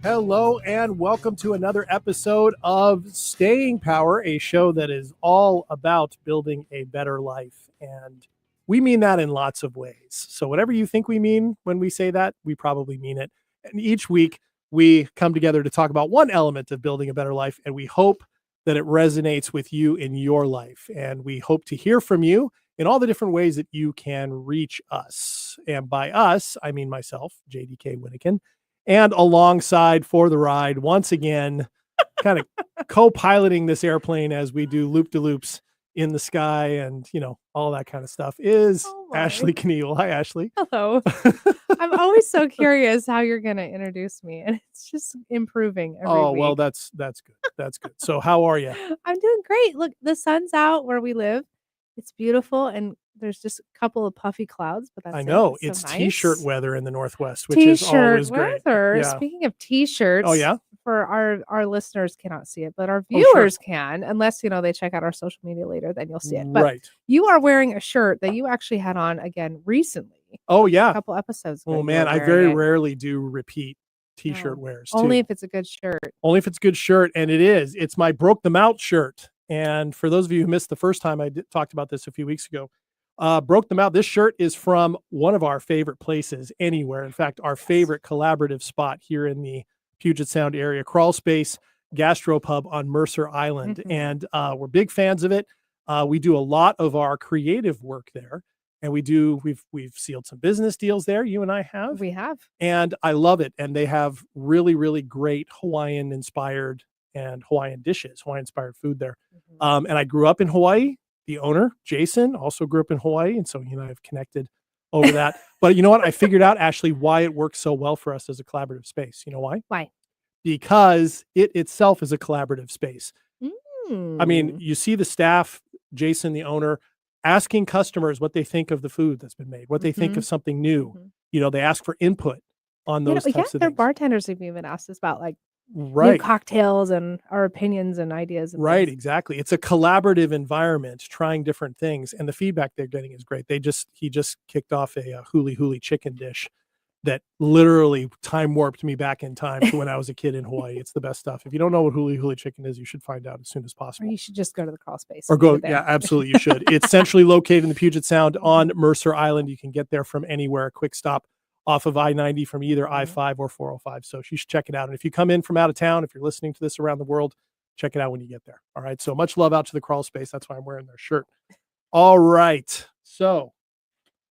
Hello and welcome to another episode of Staying Power, a show that is all about building a better life. And we mean that in lots of ways. So whatever you think we mean when we say that, we probably mean it. And each week we come together to talk about one element of building a better life, and we hope that it resonates with you in your life. And we hope to hear from you in all the different ways that you can reach us. And by us, I mean myself, JDK Wyneken. And alongside for the ride, once again, kind of co-piloting this airplane as we do loop-de-loops in the sky and, all that kind of stuff is Ashley Knebel. Hi, Ashley. Hello. I'm always so curious how you're going to introduce me, and it's just improving every week. Well, that's good. That's good. So how are you? I'm doing great. Look, the sun's out where we live. It's beautiful, and there's just a couple of puffy clouds, but that's I know. It's It's so T-shirt nice. weather in the Northwest, which is always great. Weather. Yeah. Speaking of T-shirts, Oh, yeah? for our listeners cannot see it, but our Oh, sure. viewers can, unless, they check out our social media later, then you'll see it. But Right. you are wearing a shirt that you actually had on again recently. Oh, yeah. A couple episodes ago. Oh, you man, were I wearing very it. rarely do repeat T-shirt wears, too. Only if it's a good shirt. Only if it's a good shirt, and it is. It's my Broke Them Out shirt. And for those of you who missed the first time I talked about this a few weeks ago, Broke Them Out. This shirt is from one of our favorite places anywhere. In fact, our favorite collaborative spot here in the Puget Sound area, Crawl Space Gastropub on Mercer Island. Mhm. And we're big fans of it. We do a lot of our creative work there. And we've sealed some business deals there. You and I have. We have. And I love it. And they have really, really great Hawaiian inspired and Hawaiian dishes, Hawaiian inspired food there. Mhm. And I grew up in Hawaii. The owner, Jason, also grew up in Hawaii. And so he and I have connected over that. But you know what? I figured out, Ashley, why it works so well for us as a collaborative space. You know why? Why? Because it itself is a collaborative space. I mean, Mm. you see the staff, Jason, the owner, asking customers what they think of the food that's been made, what they think of something new. Mhm. They ask for input on those types of Their things. bartenders have even asked us about new Right. cocktails and our opinions and ideas. And Right, things. exactly. It's a collaborative environment, trying different things, and the feedback they're getting is great. He just kicked off a huli huli chicken dish that literally time warped me back in time to when I was a kid in Hawaii. It's the best stuff. If you don't know what huli huli chicken is, you should find out as soon as Or possible. you should just go to the Crawl Space. Or and go, eat it there. yeah, absolutely, you should. It's centrally located in the Puget Sound on Mercer Island. You can get there from anywhere. Quick stop off of I-90 from either I-5 or 405. So you should check it out. And if you come in from out of town, if you're listening to this around the world, check it out when you get there. All right. So much love out to the Crawl Space. That's why I'm wearing their shirt. All right. So,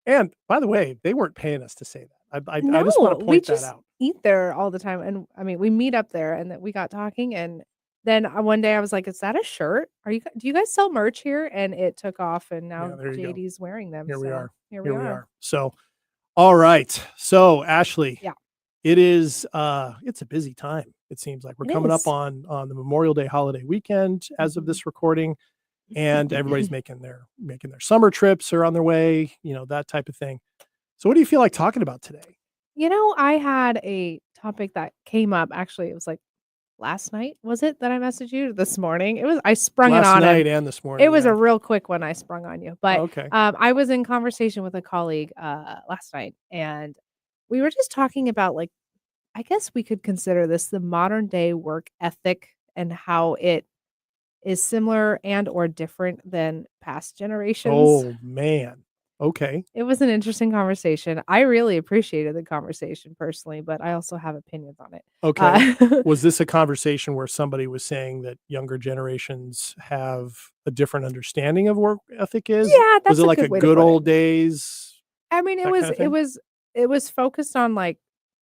and by the way, they weren't paying us to say that. I just want to point that out. Eat there all the time. And I mean, we meet up there and we got talking. And then one day I was like, is that a shirt? Do you guys sell merch here? And it took off. And now there you go. JD's wearing them. Here we so are. Here we are. So, all right. So, Ashley, Yeah. it is, it's a busy time. It seems like we're It coming is. up on the Memorial Day holiday weekend as of this recording, and everybody's making their summer trips or on their way, that type of thing. So what do you feel like talking about today? I had a topic that came up. Actually, it was like last night. Was it that I messaged you this morning? I sprung it on Last night him. and this morning. It was yeah. a real quick one I sprung on you. But Okay. I was in conversation with a colleague last night, and we were just talking about, I guess we could consider this the modern day work ethic and how it is similar and or different than past generations. Oh man. Okay. It was an interesting conversation. I really appreciated the conversation personally, but I also have opinions on it. Okay. Was this a conversation where somebody was saying that younger generations have a different understanding of work ethic is? Yeah, that's was it like a good way to good put old it. days? I mean, that kind of thing? it was focused on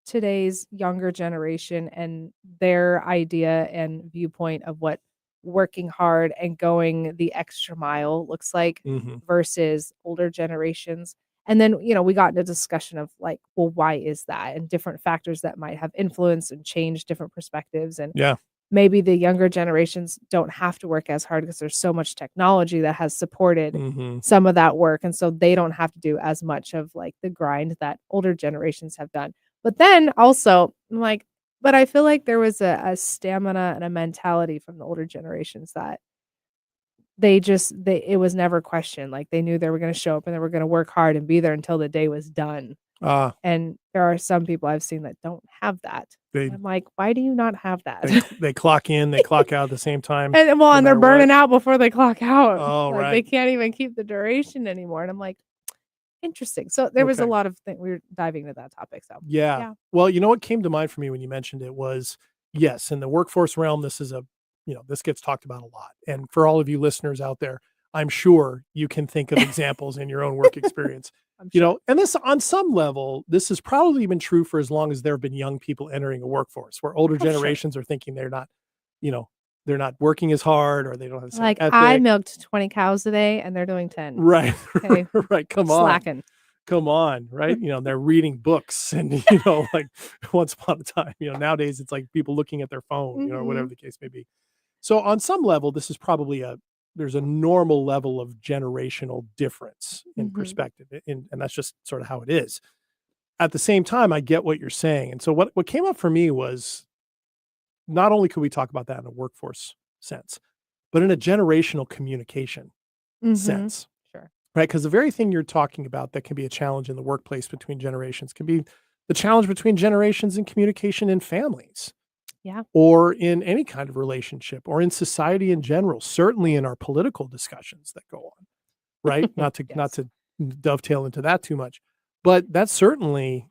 today's younger generation and their idea and viewpoint of what working hard and going the extra mile looks like Mhm. versus older generations. And then, we got into discussion of well, why is that? And different factors that might have influenced and changed different perspectives. And Yeah. maybe the younger generations don't have to work as hard because there's so much technology that has supported Mhm. some of that work. And so they don't have to do as much of the grind that older generations have done. But then also, I'm like, But I feel like there was a stamina and a mentality from the older generations that they it was never questioned, like, they knew they were gonna show up and they were gonna work hard and be there until the day was done, Uh, and there are some people I've seen that don't have that. they And I'm like, "Why do you not have that?" they clock in, they clock out at the same time, Well, no and they're matter what. burning out before they clock out. Oh, Like, they right. can't even keep the duration anymore, and I'm like, "Interesting." So, there was a Okay. lot of we were diving into that topic, so, Yeah. yeah. Well, you know what came to mind for me when you mentioned it was, yes, in the workforce realm, this is a, this gets talked about a lot. And for all of you listeners out there, I'm sure you can think of examples in your own work experience. I'm sure. And this on some level, this has probably been true for as long as there have been young people entering a workforce where older Oh, sure. generations are thinking you know, they're not working as hard or they don't have the same Like, I ethic. milked 20 cows a day, and they're doing 10. Right. Okay, Right. Come on. slacking. Come on, right? They're reading books and, like once upon a time, nowadays it's like people looking at their phone, or whatever Mhm, the case may be. So on some level, this is probably there's a normal level of generational difference in mhm, perspective. And that's just sort of how it is. At the same time, I get what you're saying. And so what came up for me was not only could we talk about that in a workforce sense, but in a generational communication mhm. sense. Sure. Right, because the very thing you're talking about that can be a challenge in the workplace between generations can be the challenge between generations in communication in families Yeah. or in any kind of relationship or in society in general, certainly in our political discussions that go on, right? Not Yes. to dovetail into that too much, but that certainly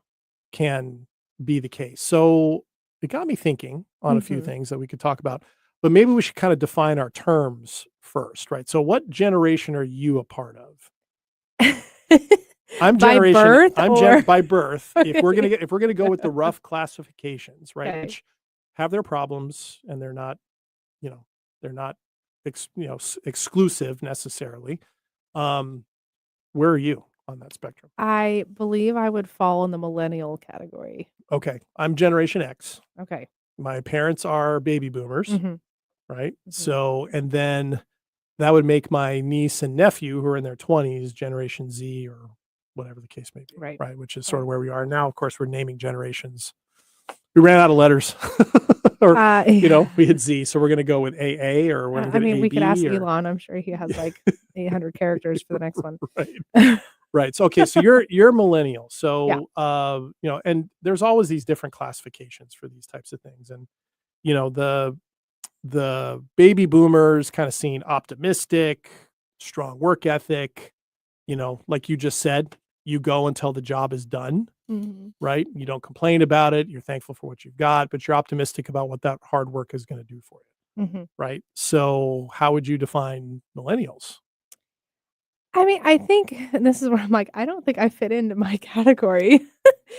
can be the case. So it got me thinking on a few Mhm. things that we could talk about, but maybe we should kind of define our terms first, right? So what generation are you a part of? By birth I'm gen or by birth, okay. if we're gonna go with the rough classifications, right, Okay. which have their problems and you know, they're not exclusive necessarily. Um, where are you on that spectrum? I believe I would fall in the millennial category. Okay, I'm Generation X. Okay. My parents are baby boomers, Mhm, right? mhm. So, and then that would make my niece and nephew who are in their 20s Generation Z or whatever the case may be, Right. right? Which is sort of Right. where we are now. Of course, we're naming generations. We ran out of letters, or we had Z, so we're going to go with AA, or we're going I to go to mean, we could ask AB, or Elon, I'm sure he has, like, 800 characters for the next one. right, right. So okay, so you're millennial. Yeah. So and there's always these different classifications for these types of things, and you know the baby boomers kind of seen optimistic, strong work ethic, like you just said, you go until the job is done, Mhm, right? You don't complain about it. You're thankful for what you've got, but you're optimistic about what that hard work is going to do for you, mhm. right? So, how would you define millennials? I mean, I think and this is where I'm like, I don't think I fit into my category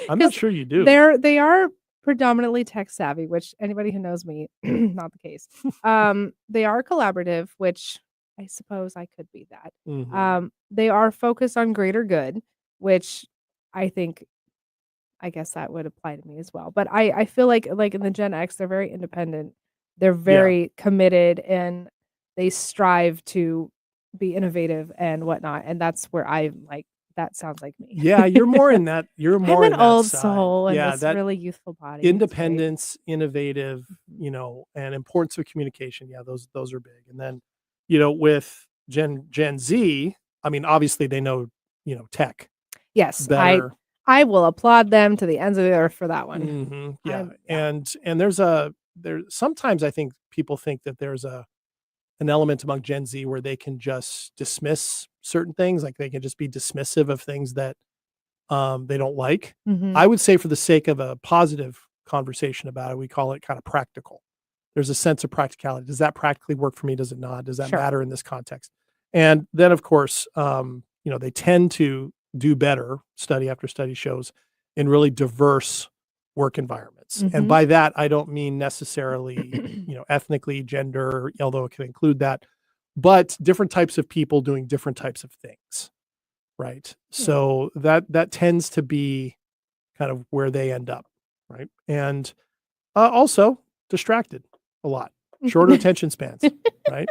I'm not because sure you do. they are predominantly tech savvy, which anybody who knows me, not the case. They are collaborative, which I suppose I could be that. Hmm. They are focused on greater good, which I think I guess that would apply to me as well. But I feel like in the Gen X, they're very independent. They're Yeah. very committed and they strive to be innovative and whatnot. And that's where I'm like, that sounds like me. Yeah, you're I'm more an in that old side. soul in Yeah, this that really youthful body. It's great. independence, innovative, Mhm. and importance of communication. Yeah, those are big. And then, with Gen Z, I mean, obviously they know, tech Yes, better. I will applaud them to the ends of the earth for that one. Yeah. Yeah. And there sometimes I think people think that there's an element among Gen Z where they can just dismiss certain things, like they can just be dismissive of things that they don't like. Mhm. I would say for the sake of a positive conversation about it, we call it kind of practical. There's a sense of practicality. Does that practically work for me? Does it not? Does that Sure. matter in this context? And then, of course, they tend to do better. Study after study shows in really diverse work environments. And Mhm. by that, I don't mean necessarily, ethnically, gender, although it can include that, but different types of people doing different types of things. Right. Hmm. So that tends to be kind of where they end up, right? And, also distracted a lot, shorter attention spans, right?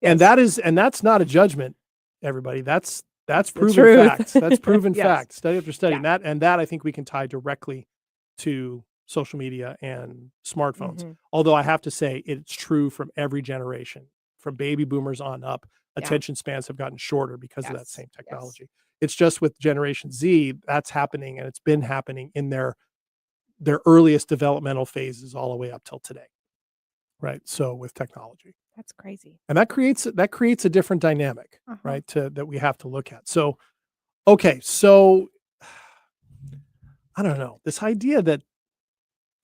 Yes, And that's not a judgment, everybody. That's that's the proven truth. fact. That's proven Yes. fact, study after study, Yeah. and that I think we can tie directly to social media and smartphones. Mhm. Although I have to say it's true from every generation, from baby boomers on up, Yeah. attention spans have gotten shorter because of that Yes. same Yes. technology. It's just with Generation Z, that's happening, and it's been happening in their earliest developmental phases all the way up till today. Right. So with technology. That's crazy. And that creates a different dynamic, Uh-huh. right? That we have to look at. So okay, so I don't know. This idea that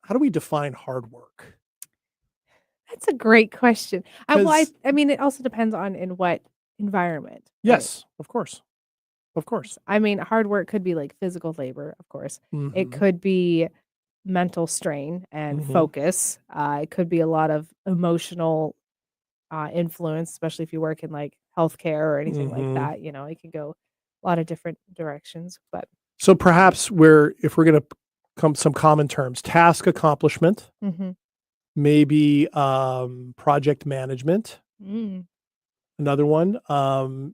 how do we define hard work? That's a great question. Well, Because I mean, it also depends on in what environment, right? yes, of course. Of course. I mean, hard work could be like physical labor, of course. It Mhm. could be mental strain and Mhm. focus. It could be a lot of emotional influence, especially if you work in like healthcare or anything like Mhm. that. It can go a lot of different directions. But So perhaps if we're going to come some common terms, task accomplishment, mhm. maybe project management, Mm. another one,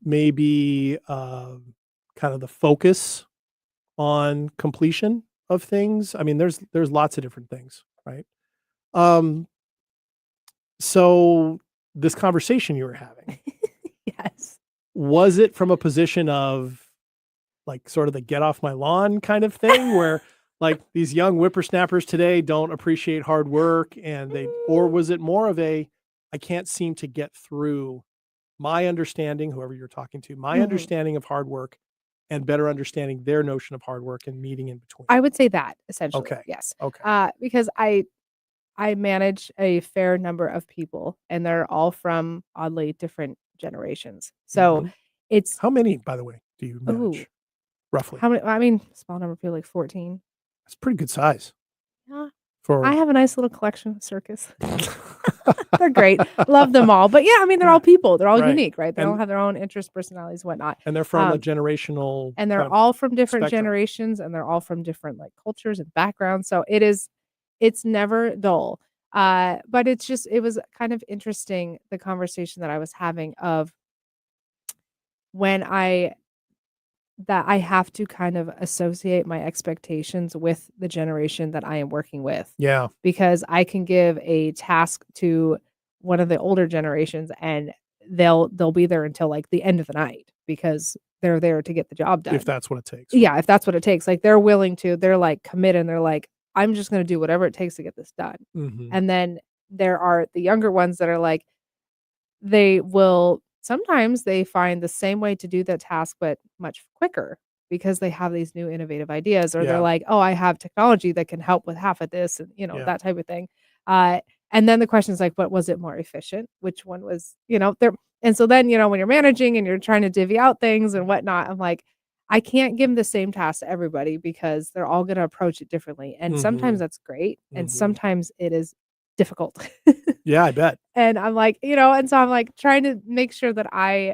maybe kind of the focus on completion of things. I mean, there's lots of different things, right? Um, so this conversation you were having, Yes. was it from a position of like sort of the get off my lawn kind of thing where like these young whippersnappers today don't appreciate hard work or was it more of I can't seem to get through my understanding, whoever you're talking to, my Mhm. understanding of hard work and better understanding their notion of hard work and meeting in between. I would say that essentially, Okay. yes. Okay. Because I manage a fair number of people, and they're all from oddly different generations. So Mhm. it's How many, by the way, do you ooh, manage roughly? how many? I mean, small number of people, like 14. That's pretty good size Yeah, I for have a nice little collection of circus. They're great. Love them all. But yeah, I mean, they're all Yeah, people. They're all right. unique, right? They all And have their own interests, personalities, whatnot. and they're from a Um, generational and kind they're of all from different spectrum. generations, and they're all from different like cultures and backgrounds. So it's never dull. But it was kind of interesting the conversation that I was having of when I have to kind of associate my expectations with the generation that I am working with. Yeah. Because I can give a task to one of the older generations and they'll be there until like the end of the night because they're there to get the job If done. that's what it takes, Yeah, right? if that's what it takes. Like they're like committed and they're like, I'm just gonna do whatever it takes to get this done. Mhm. And then there are the younger ones that are like, they will sometimes they find the same way to do that task, but much quicker because they have these new innovative ideas, or they're Yeah. like, "Oh, I have technology that can help with half of this," and, Yeah. that type of thing. Uh, and then the question is like, "But was it more efficient? Which one was," there and so then, when you're managing and you're trying to divvy out things and whatnot, I'm like, I can't give 'em the same task to everybody because they're all gonna approach it differently, and sometimes Mhm. that's great, and Mhm. sometimes it is difficult. Yeah, I bet. And I'm like, and so I'm like trying to make sure that I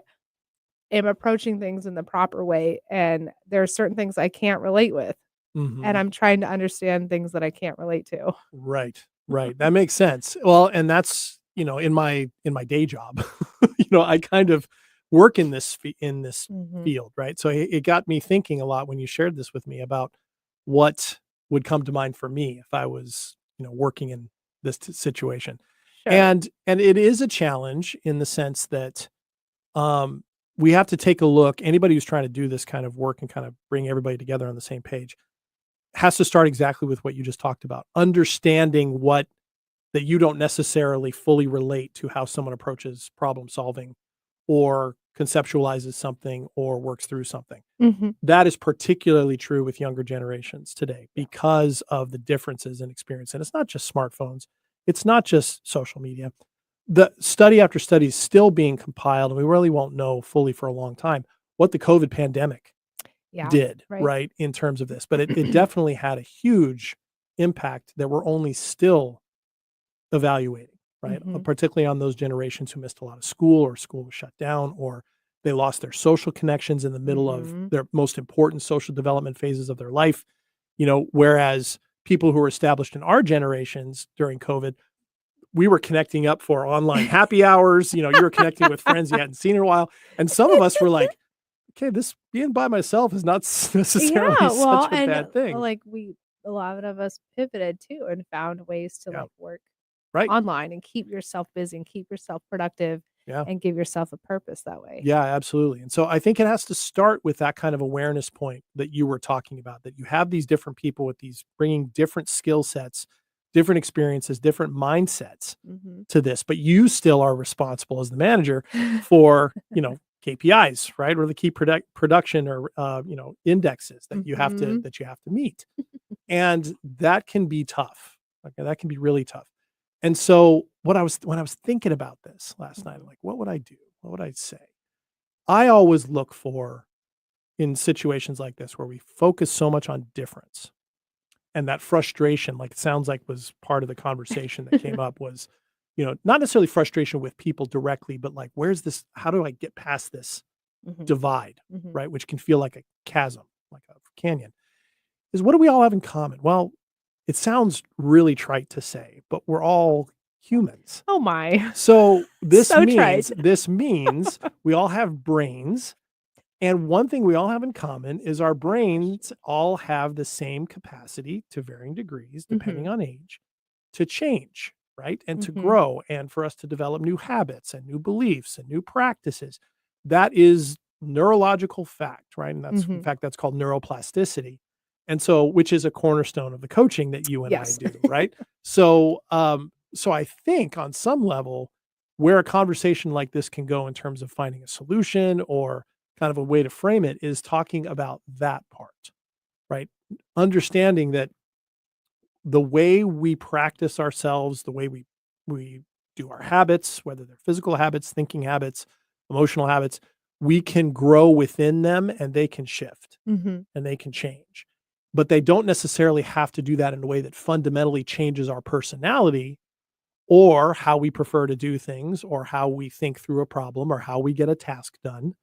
am approaching things in the proper way. And there are certain things I can't relate with. And Mhm. I'm trying to understand things that I can't relate to. Right. Right. That makes sense. Well, and that's, in my day job, I kind of work in this Mhm. field, right? So it got me thinking a lot when you shared this with me about what would come to mind for me if I was, working in this situation. Sure. And it is a challenge in the sense that um we have to take a look. Anybody who's trying to do this kind of work and kind of bring everybody together on the same page has to start exactly with what you just talked about. Understanding that you don't necessarily fully relate to how someone approaches problem solving or conceptualizes something or works through something. Mhm. That is particularly true with younger generations today Yeah. because of the differences in experience. And it's not just smartphones, it's not just social media. The study after study is still being compiled, and we really won't know fully for a long time what the COVID pandemic Yeah. did, Right. right, in terms of this. But it definitely had a huge impact that we're only still evaluating, right? Mhm. Particularly on those generations who missed a lot of school or school was shut down or they lost their social connections in the middle of Mhm. their most important social development phases of their life, whereas people who were established in our generations during COVID, we were connecting up for online happy hours. You were connecting with friends you hadn't seen in a while. And some of us were like, okay, this being by myself is not necessarily Yeah, well, such a and, bad thing. like, a lot of us pivoted too and found ways to Yeah. like work Right. online and keep yourself busy and keep yourself productive Yeah. and give yourself a purpose that way. Yeah, absolutely. And so I think it has to start with that kind of awareness point that you were talking about, that you have these different people with these bringing different skill sets, different experiences, different mindsets Mhm. to this, but you still are responsible as the manager for, KPIs, right? Or the key production or, indexes that Mhm. that you have to meet. And that can be tough. Okay. That can be really tough. And so when I was thinking about this last night, I'm like, what would I do? What would I say? I always look for in situations like this where we focus so much on difference and that frustration, like it sounds like was part of the conversation that came up was, not necessarily frustration with people directly, but like, where's this? How do I get past this Mhm. divide, Mhm. right? Which can feel like a chasm, like a canyon. Is what do we all have in common? Well, it sounds really trite to say, but we're all humans. Oh my. So this So means trite. this means we all have brains. And one thing we all have in common is our brains all have the same capacity to varying degrees, depending Mhm. on age, to change, right? And to Mhm. grow and for us to develop new habits and new beliefs and new practices. That is neurological fact, right? And that's, in Mhm. fact, that's called neuroplasticity. And so, which is a cornerstone of the coaching that you and I Yes. do, right? So I think on some level, where a conversation like this can go in terms of finding a solution or kind of a way to frame it is talking about that part, right? Understanding that the way we practice ourselves, the way we do our habits, whether they're physical habits, thinking habits, emotional habits, we can grow within them and they can shift Mhm. and they can change. But they don't necessarily have to do that in a way that fundamentally changes our personality or how we prefer to do things or how we think through a problem or how we get a task done,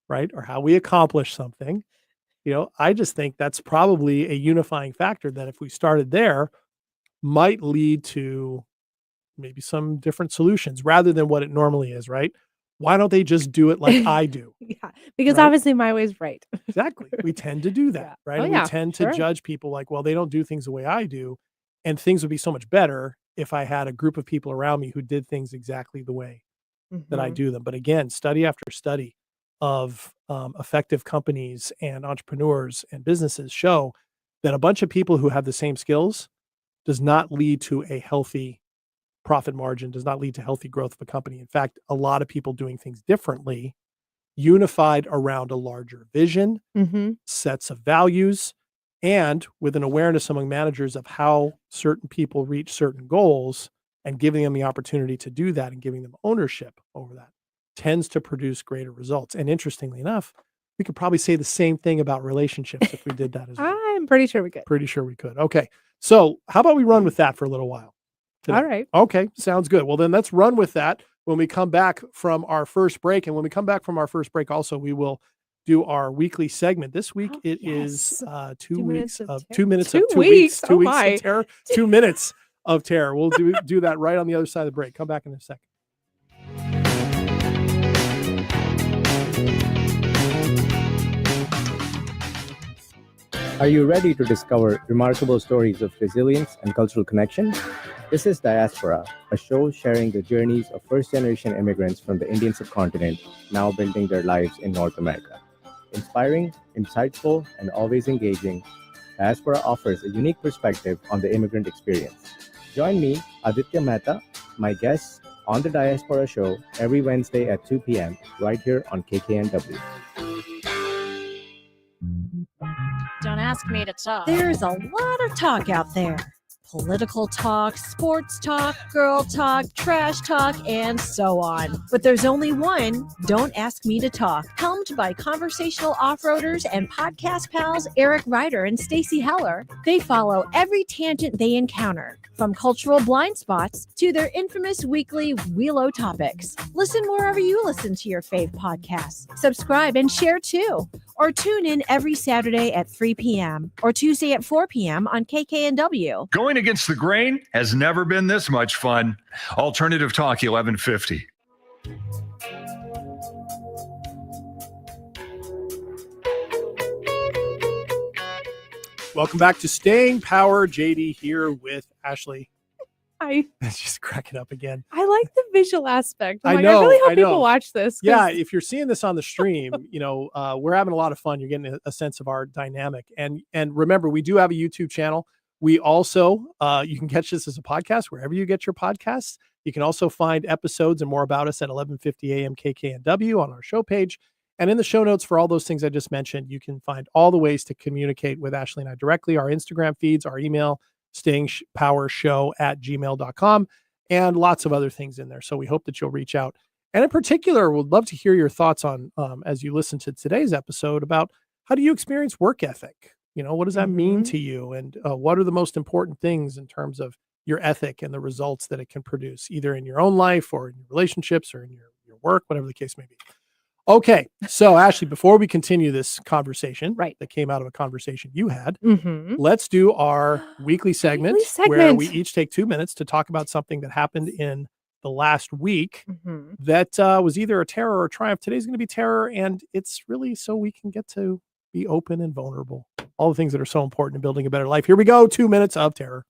right? Or how we accomplish something. I just think that's probably a unifying factor that if we started there, might lead to maybe some different solutions rather than what it normally is, right? Why don't they just do it like I do, Yeah, because right? obviously my way's right. Exactly. We tend to do that, Yeah. right? Oh, And we yeah, tend to sure. judge people like, well, they don't do things the way I do. And things would be so much better if I had a group of people around me who did things exactly the way that I Mhm. do them. But again, study after study of effective companies and entrepreneurs and businesses show that a bunch of people who have the same skills does not lead to a healthy profit margin, does not lead to healthy growth of a company. In fact, a lot of people doing things differently, unified around a larger vision, Mhm. sets of values, and with an awareness among managers of how certain people reach certain goals and giving them the opportunity to do that and giving them ownership over that tends to produce greater results. And interestingly enough, we could probably say the same thing about relationships if we did that as well. I'm pretty sure we could. Pretty sure we could. Okay. So, how about we run with that for a little while today? Alright. Okay, sounds good. Well, then let's run with that when we come back from our first break. And when we come back from our first break, also, we will do our weekly segment. This week, Oh, it is yes. 2 2 minutes weeks of of terror. 2 minutes of 2 2 weeks, weeks? 2 Oh weeks of my. terror, 2 minutes of terror. We'll do that right on the other side of the break. Come back in a second. Are you ready to discover remarkable stories of resilience and cultural connection? This is Diaspora, a show sharing the journeys of first-generation immigrants from the Indian subcontinent now building their lives in North America. Inspiring, insightful, and always engaging, Diaspora offers a unique perspective on the immigrant experience. Join me, Aditya Mehta, my guests, on the Diaspora Show every Wednesday at 2 p.m. right here on KKNW. Don't ask me to talk. There's a lot of talk out there. Political talk, sports talk, girl talk, trash talk, and so on. But there's only one, Don't Ask Me to Talk, helmed by conversational off-roaders and podcast pals Eric Ryder and Stacey Heller. They follow every tangent they encounter, from cultural blind spots to their infamous weekly Wheelo topics. Listen wherever you listen to your fave podcasts. Subscribe and share too. Or tune in every Saturday at 3 p.m. or Tuesday at 4 p.m. on KKNW. Going against the grain has never been this much fun. Alternative Talk 1150. Welcome back to Staying Power. JD here with Ashley. Hi. It's just cracking up again. I like the visual aspect. I I know, really hope I know. people watch this. Yeah, if you're seeing this on the stream, we're having a lot of fun. You're getting a sense of our dynamic. And remember, we do have a YouTube channel. We also, you can catch this as a podcast wherever you get your podcasts. You can also find episodes and more about us at 1150 AM KKNW on our show page. And in the show notes for all those things I just mentioned, you can find all the ways to communicate with Ashley and I directly, our Instagram feeds, our email, stayingpowershow@gmail.com, and lots of other things in there. So we hope that you'll reach out. And in particular, we'd love to hear your thoughts on, as you listen to today's episode, about how do you experience work ethic? What does that mean to you? And what are the most important things in terms of your ethic and the results that it can produce, either in your own life or in your relationships or in your work, whatever the case may be. Okay. So Ashley, before we continue this conversation that came out of a conversation you had, let's do our weekly segment where we each take 2 minutes to talk about something that happened in the last week that was either a terror or a triumph. Today's going to be terror, and it's really so we can get to be open and vulnerable. All the things that are so important in building a better life. Here we go. 2 minutes of terror.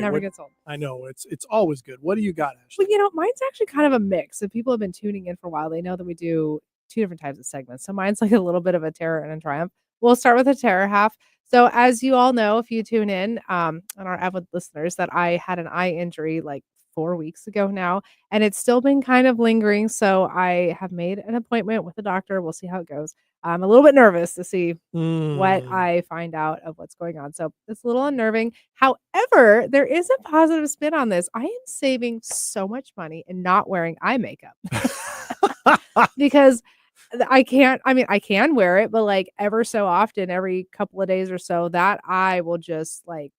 Never gets old. I know it's always good. What do you got, Ashley? Well, mine's actually kind of a mix. If people have been tuning in for a while, they know that we do 2 different types of segments. So mine's like a little bit of a terror and a triumph. We'll start with the terror half. So as you all know, if you tune in, and our avid listeners, that I had an eye injury like 4 weeks ago now, and it's still been kind of lingering. So I have made an appointment with a doctor. We'll see how it goes. I'm a little bit nervous to see what I find out of what's going on. So it's a little unnerving. However, there is a positive spin on this. I am saving so much money and not wearing eye makeup because I can wear it, but like ever so often, every couple of days or so, that eye will just like,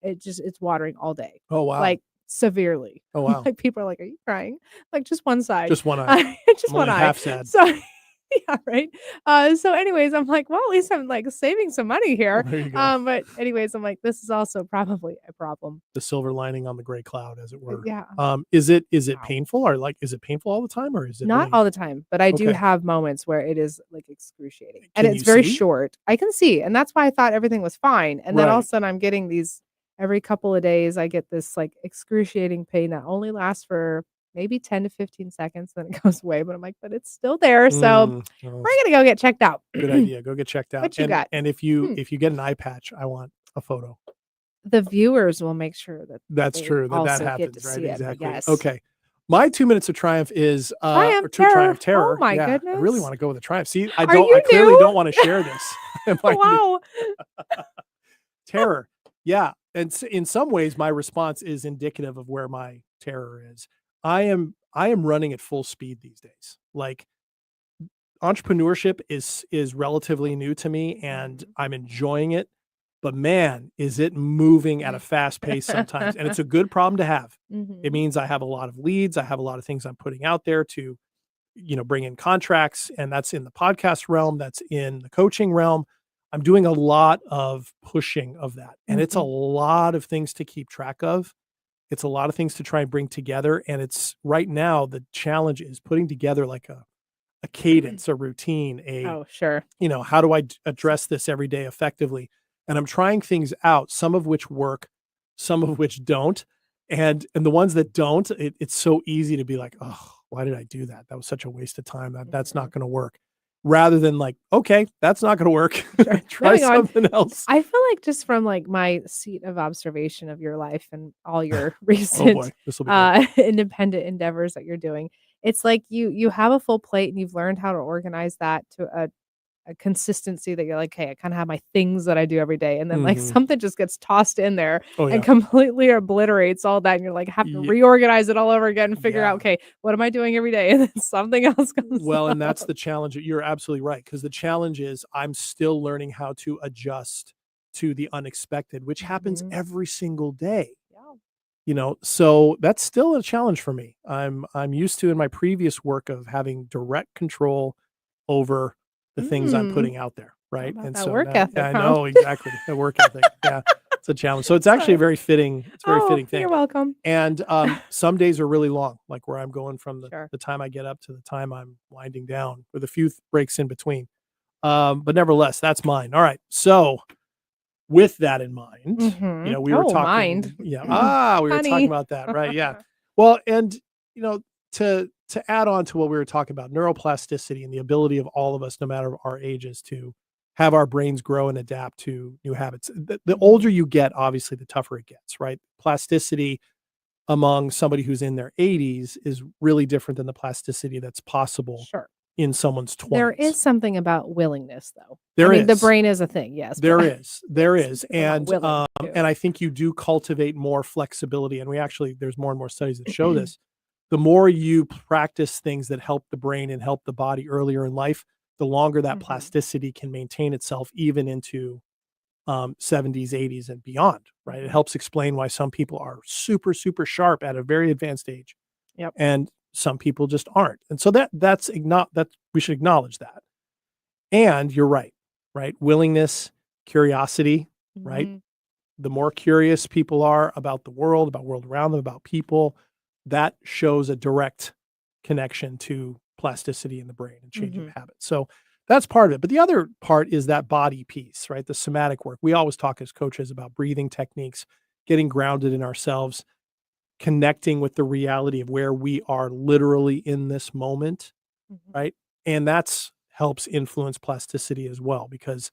it's watering all day. Oh, wow. Like severely. Oh, wow. Like people are like, are you crying? Like just one side. Just one eye. Just one eye. Half sad. So yeah, right. So anyways, I'm like, well, at least I'm like saving some money here. There you go. But anyways, I'm like, this is also probably a problem. The silver lining on the gray cloud, as it were. Yeah. Is it painful, or like, is it painful all the time, or is it not really... all the time, but I do have moments where it is like excruciating and it's very short. I can see. And that's why I thought everything was fine. And then all of a sudden I'm getting these every couple of days. I get this like excruciating pain that only lasts for maybe 10 to 15 seconds, then it goes away. But I'm like, but it's still there. So we're going to go get checked out. Good idea. Go get checked out. What you got? And if you get an eye patch, I want a photo. The viewers will make sure that's true. That happens, right? Exactly. Yes. Okay. My 2 minutes of triumph is triumph. Terror. Oh my goodness. I really want to go with the triumph. See, I clearly don't want to share this. Wow. Terror. Yeah. And in some ways, my response is indicative of where my terror is. I am running at full speed these days. Like, entrepreneurship is relatively new to me, and I'm enjoying it. But man, is it moving at a fast pace sometimes. And it's a good problem to have. It means I have a lot of leads. I have a lot of things I'm putting out there to, bring in contracts. And that's in the podcast realm. That's in the coaching realm. I'm doing a lot of pushing of that. And it's a lot of things to keep track of. It's a lot of things to try and bring together. And it's right now, the challenge is putting together like a cadence, a routine, how do I address this every day effectively? And I'm trying things out, some of which work, some of which don't. And the ones that don't, it's so easy to be like, oh, why did I do that? That was such a waste of time. That's not going to work. Rather than like, okay, that's not going to work. Try something else. I feel like just from like my seat of observation of your life and all your recent independent endeavors that you're doing, it's like you have a full plate and you've learned how to organize that to a consistency that you're like, hey, I kind of have my things that I do every day. And then like something just gets tossed in there and completely obliterates all that. And you're like, have to reorganize it all over again and figure out, okay, what am I doing every day? And then something else comes Well, and that's the challenge. You're absolutely right. Because the challenge is I'm still learning how to adjust to the unexpected, which happens every single day. So that's still a challenge for me. I'm used to in my previous work of having direct control over the things I'm putting out there. Right. And so work ethic, I know exactly the work ethic. Yeah. It's a challenge. So it's actually a very fitting, thing. You're welcome. And some days are really long, like where I'm going from Sure. the time I get up to the time I'm winding down with a few breaks in between. But nevertheless, that's mine. All right. So with that in mind, we were talking. Mind. Yeah. We were Honey. talking about that. Right. Yeah. Well, and to add on to what we were talking about, neuroplasticity and the ability of all of us, no matter our ages, to have our brains grow and adapt to new habits. The older you get, obviously, the tougher it gets, right? Plasticity among somebody who's in their 80s is really different than the plasticity that's possible Sure. in someone's 20s. There is something about willingness, though. There the is. brain is a thing, yes. There but is. And I think you do cultivate more flexibility. And there's more and more studies that show this. The more you practice things that help the brain and help the body earlier in life, the longer that plasticity can maintain itself even into 70s, 80s, and beyond, right? It helps explain why some people are super, super sharp at a very advanced age. Yep. And some people just aren't. And so that's we should acknowledge that. And you're right? Willingness, curiosity, right? The more curious people are about the world around them, about people, that shows a direct connection to plasticity in the brain and changing habits. So that's part of it. But the other part is that body piece, right? The somatic work. We always talk as coaches about breathing techniques, getting grounded in ourselves, connecting with the reality of where we are literally in this moment, right? And that's helps influence plasticity as well, because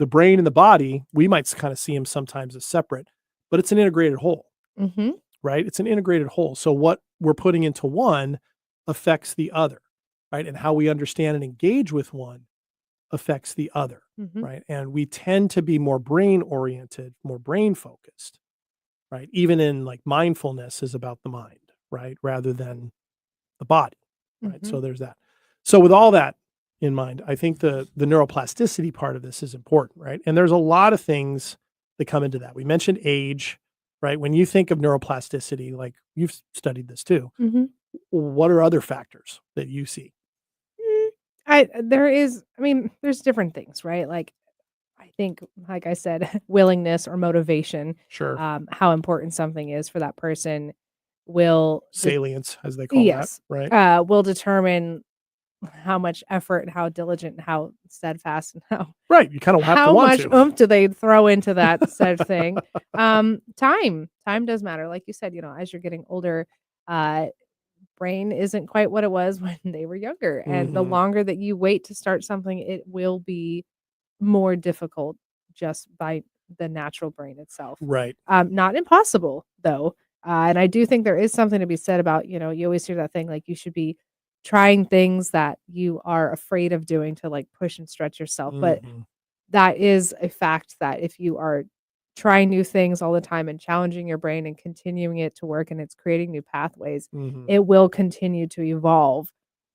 the brain and the body, we might kind of see them sometimes as separate, but it's an integrated whole, right? It's an integrated whole. So what we're putting into one affects the other, right? And how we understand and engage with one affects the other, right? And we tend to be more brain oriented, more brain focused, right? Even in like mindfulness is about the mind, right? Rather than the body, right? So there's that. So with all that in mind, I think the neuroplasticity part of this is important, right? And there's a lot of things that come into that. We mentioned age, right? When you think of neuroplasticity, like you've studied this too, what are other factors that you see? There's different things, right? Like, I think, like I said, willingness or motivation, Sure. how important something is for that person will Salience, as they call that, right? will determine how much effort and how diligent and how steadfast and Right. You kind of have to how want much to. oomph do they throw into that said thing. Time does matter. Like you said, as you're getting older, brain isn't quite what it was when they were younger. And the longer that you wait to start something, it will be more difficult just by the natural brain itself. Right. Not impossible, though. And I do think there is something to be said about, you always hear that thing, like you should be trying things that you are afraid of doing to like push and stretch yourself. But that is a fact that if you are trying new things all the time and challenging your brain and continuing it to work and it's creating new pathways, it will continue to evolve,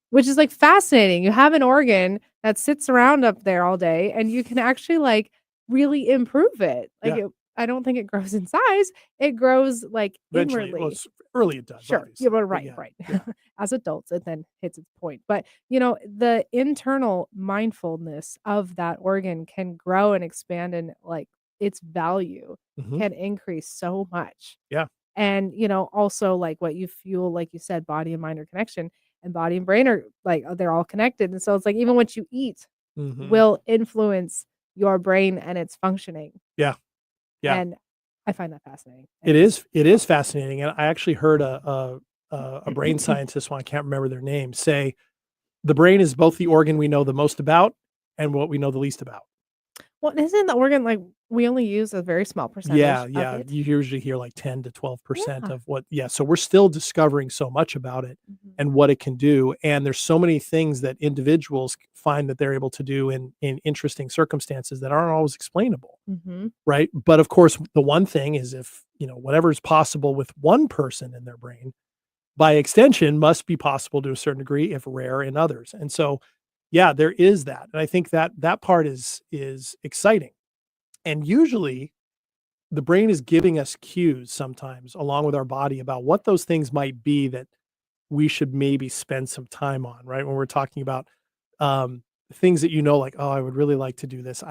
which is like fascinating. You have an organ that sits around up there all day and you can actually like really improve it. Like I don't think it grows in size. It grows like Eventually, inwardly. Early it does. Sure. Obviously. Yeah, but right. Yeah. As adults, it then hits its point. But, the internal mindfulness of that organ can grow and expand, and like its value can increase so much. Yeah. And, also like what you fuel, like you said, body and mind are connection, and body and brain are like, they're all connected. And so it's like, even what you eat will influence your brain and its functioning. Yeah. Yeah. And I find that fascinating. It is fascinating. And I actually heard a brain scientist, one I can't remember their name, say the brain is both the organ we know the most about and what we know the least about. Well, isn't the organ like we only use a very small percentage? Yeah. Of it? You usually hear like 10 to 12% of what. Yeah. So we're still discovering so much about it and what it can do. And there's so many things that individuals find that they're able to do in interesting circumstances that aren't always explainable. Right. But of course, the one thing is if, whatever is possible with one person in their brain, by extension, must be possible to a certain degree, if rare, in others. And so, yeah, there is that. And I think that part is exciting. And usually the brain is giving us cues sometimes along with our body about what those things might be that we should maybe spend some time on, right? When we're talking about things that like, oh, I would really like to do this.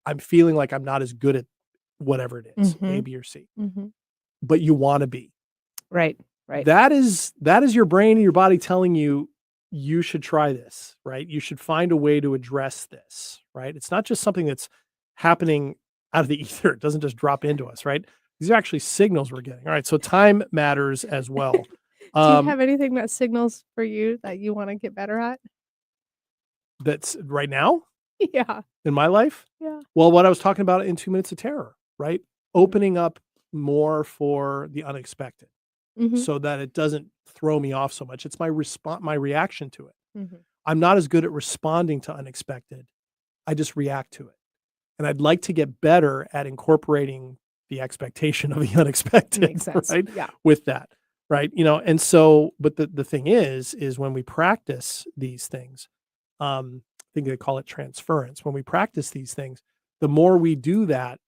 I'm feeling like I'm not as good whatever it is, A, Mhm. B, or C, Mhm. but you want to be. Right. Right. That is your brain and your body telling you you should try this, right? You should find a way to address this, right? It's not just something that's happening out of the ether. It doesn't just drop into us, right? These are actually signals we're getting. All right, so time matters as well. Do you have anything that signals for you that you wanna get better at? That's right now Yeah. in my life. Yeah. Well, what I was talking about in 2 Minutes of Terror, right? Mhm. Opening up more for the unexpected Mhm. so that it doesn't throw me off so much. It's my reaction to it. Mhm. I'm not as good at responding to unexpected. I just react to it. And I'd like to get better at incorporating the expectation of the unexpected, Makes sense. right? Yeah. With that, right? And so, but the thing is when we practice these things, I think they call it transference. When we practice these things, the more we do that,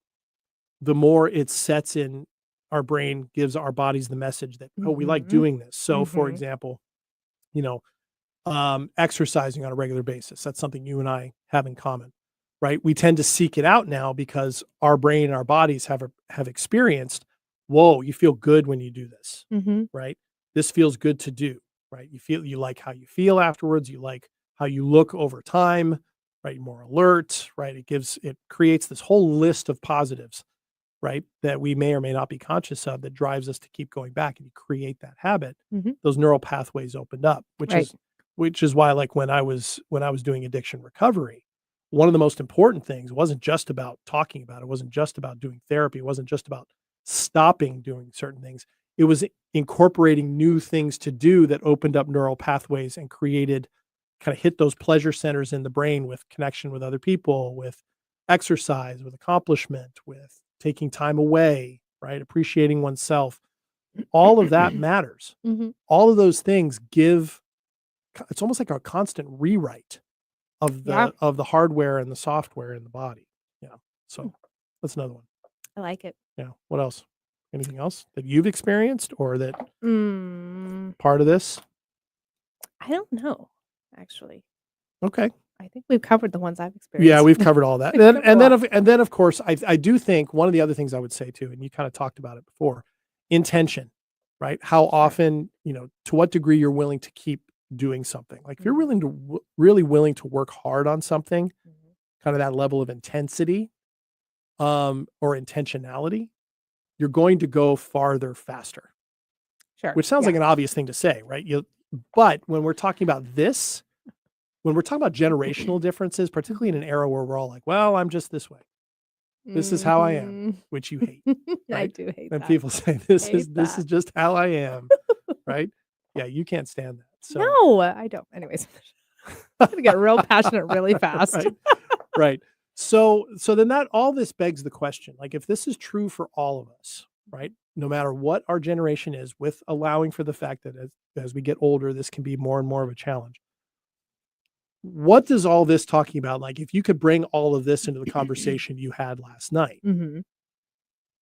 the more it sets in our brain, gives our bodies the message that, oh, we like Mhm. doing this. So, for Mhm. example, you know, exercising on a regular basis. That's something you and I have in common, right? We tend to seek it out now because our brain and our bodies have experienced, whoa, you feel good when you do this, Mhm. right? This feels good to do, right? You like how you feel afterwards. You like how you look over time, right? You're more alert, right? It creates this whole list of positives, right? That we may or may not be conscious of that drives us to keep going back and you create that habit. Mhm. Those neural pathways opened up, Right. which is why, like, when I was doing addiction recovery, one of the most important things wasn't just about talking about it, wasn't just about doing therapy, it wasn't just about stopping doing certain things. It was incorporating new things to do that opened up neural pathways and created kind of hit those pleasure centers in the brain with connection with other people, with exercise, with accomplishment, with taking time away, right? Appreciating oneself. All of that matters. Mhm. All of those things give it's almost like a constant rewrite Yeah. of the hardware and the software in the body. Yeah. Hmm. So that's another one. I like it. Yeah. What else? Anything else that you've experienced or that Mm, part of this? I don't know, actually. Okay. I think we've covered the ones I've Yeah, experienced. we've covered all that. We've And, covered a lot. and then of course I do think one of the other things I would say too, and you kind of talked about it before, intention, right? How Sure. often, to what degree you're willing to keep doing something. Like if you're Mhm. really willing to work hard on something, Mhm. kind of that level of intensity, or intentionality, you're going to go farther faster, Sure. which sounds Yeah. like an obvious thing to say, right? But when we're talking about this, when we're talking about generational differences, particularly in an era where we're all like, well, I'm just this way. This is how I am, Mhm. which you hate, I right? do hate And that. people say this Hate is that. just how I am, right? Yeah, you can't stand that. So No, I don't. Anyways, I'm gonna get real passionate really fast. right, right. So then that all this begs the question, like if this is true for all of us, right? No matter what our generation is, with allowing for the fact that as we get older, this can be more and more of a challenge. What does all this talking about? Like if you could bring all of this into the conversation you had last night, Mhm.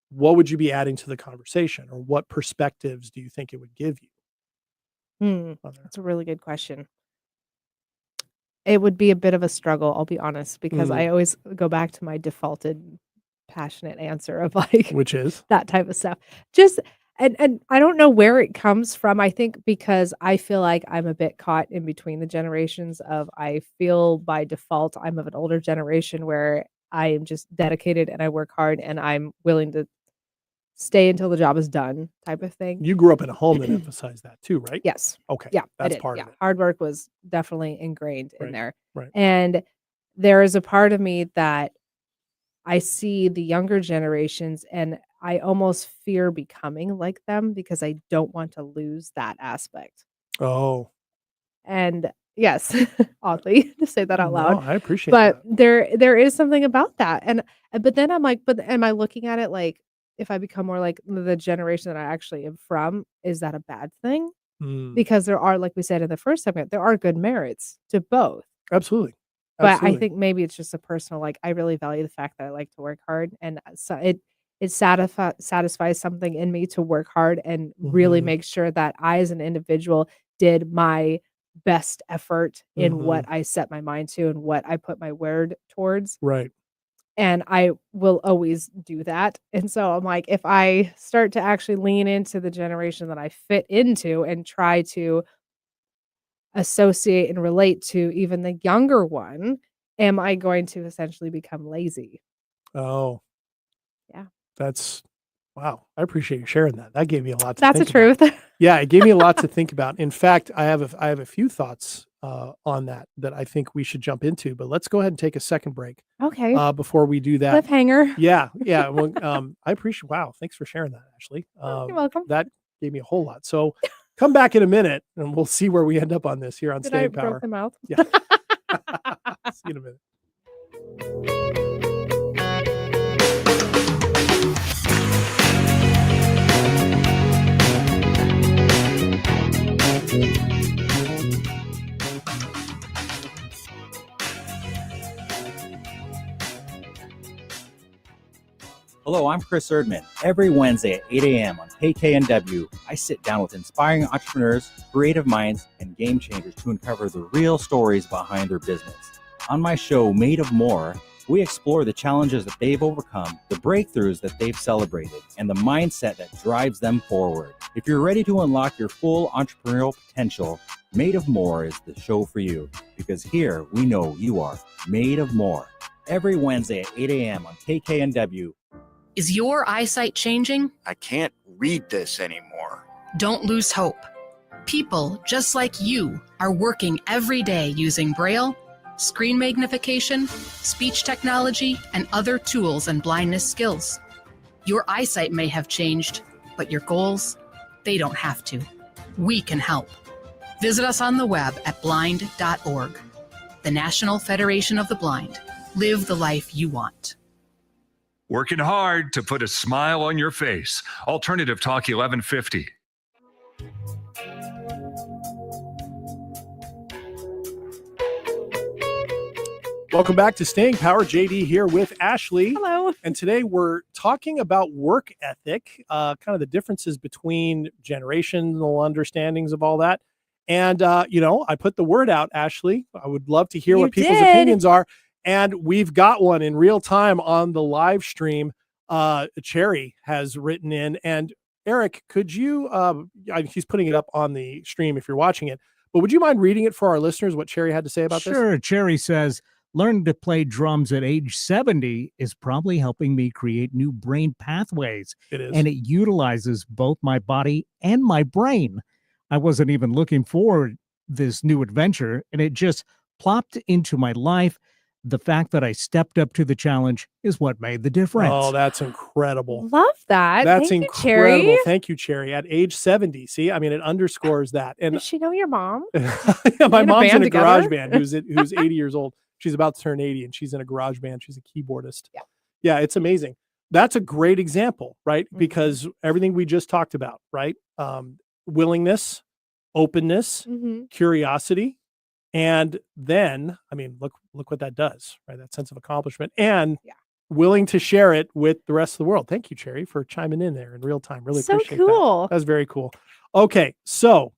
what would you be adding to the conversation, or what perspectives do you think it would give you? Other That's a really good question. It would be a bit of a struggle, I'll be honest, because Mm, I always go back to my defaulted passionate answer of, like, which is? that type of stuff. Just and I don't know where it comes from. I think because I feel like I'm a bit caught in between the generations of I feel by default I'm of an older generation where I am just dedicated and I work hard and I'm willing to stay until the job is done type of thing. You grew up in a home that emphasized that too, right? Yes. Okay, Yeah, I that's did. part Yeah, of it. hard work was definitely ingrained in Right, there. right. And there is a part of me that I see the younger generations and I almost fear becoming like them because I don't want to lose that aspect. Oh, And yes, oddly to say that out no, loud, I appreciate but that. there is something about that. And but then I'm like, but am I looking at it like if I become more like the generation that I actually am from, is that a bad thing? Mm, Because there are, like we said in the first segment, there are good merits to both. absolutely, But I absolutely. think maybe it's just a personal, like, I really value the fact that I like to work hard, and, so it satisfies something in me to work hard and really Mhm, make sure that I, as an individual, did my best effort in what mhm. I set my mind to and what I put my word towards. Right. And I will always do that. And so I'm like, if I start to actually lean into the generation that I fit into and try to associate and relate to even the younger one, am I going to essentially become lazy? Oh, Yeah. that's wow. I appreciate you sharing that. That gave me a lot to That's the think about. truth. Yeah, it gave me a lot to think about. In fact, I have a few thoughts on that I think we should jump into. But let's go ahead and take a second break Okay. before we do that. Cliffhanger. Yeah, yeah. Well, I appreciate. Wow, thanks for sharing that, Ashley. You're welcome. That gave me a whole lot. So, come back in a minute, and we'll see where we end up on this here on Did I Staying broke Power. the mouth? Yeah. See you in a minute. Hello, I'm Chris Erdman. Every Wednesday at 8 a.m. on KKNW, I sit down with inspiring entrepreneurs, creative minds, and game changers to uncover the real stories behind their business. On my show, Made of More, we explore the challenges that they've overcome, the breakthroughs that they've celebrated, and the mindset that drives them forward. If you're ready to unlock your full entrepreneurial potential, Made of More is the show for you, because here we know you are made of more. Every Wednesday at 8 a.m. on KKNW. Is your eyesight changing? I can't read this anymore. Don't lose hope. People just like you are working every day using Braille, screen magnification, speech technology, and other tools and blindness skills. Your eyesight may have changed, but your goals, they don't have to. We can help. Visit us on the web at blind.org. The National Federation of the Blind. Live the life you want. Working hard to put a smile on your face. Alternative Talk 1150. Welcome back to Staying Power. JD here with Ashley. Hello. And today we're talking about work ethic, kind of the differences between generational understandings of all that. And, I put the word out, Ashley. I would love to hear You what people's did. opinions are. And we've got one in real time on the live stream. Cherry has written in. And Eric, could you, he's putting it up on the stream if you're watching it, but would you mind reading it for our listeners, what Cherry had to say about this? Sure. Cherry says, learning to play drums at age 70 is probably helping me create new brain pathways. It is. And it utilizes both my body and my brain. I wasn't even looking forward this new adventure, and it just plopped into my life. The fact that I stepped up to the challenge is what made the difference. Oh, that's incredible. Love that. That's Thank incredible. You, Cherry. Thank you, Cherry. At age 70. See, I mean, it underscores that. And Does she know your mom? yeah, my in a mom's band in a garage together? band who's 80 years old. She's about to turn 80 and she's in a garage band. She's a keyboardist. Yeah. Yeah, it's amazing. That's a great example, right? Mhm. Because everything we just talked about, right? Willingness, openness, Mm-hmm. curiosity, and then, I mean, look what that does, right? That sense of accomplishment and Yeah. willing to share it with the rest of the world. Thank you, Cherry, for chiming in there in real time. Really So appreciate that. cool. That's very cool. Okay, so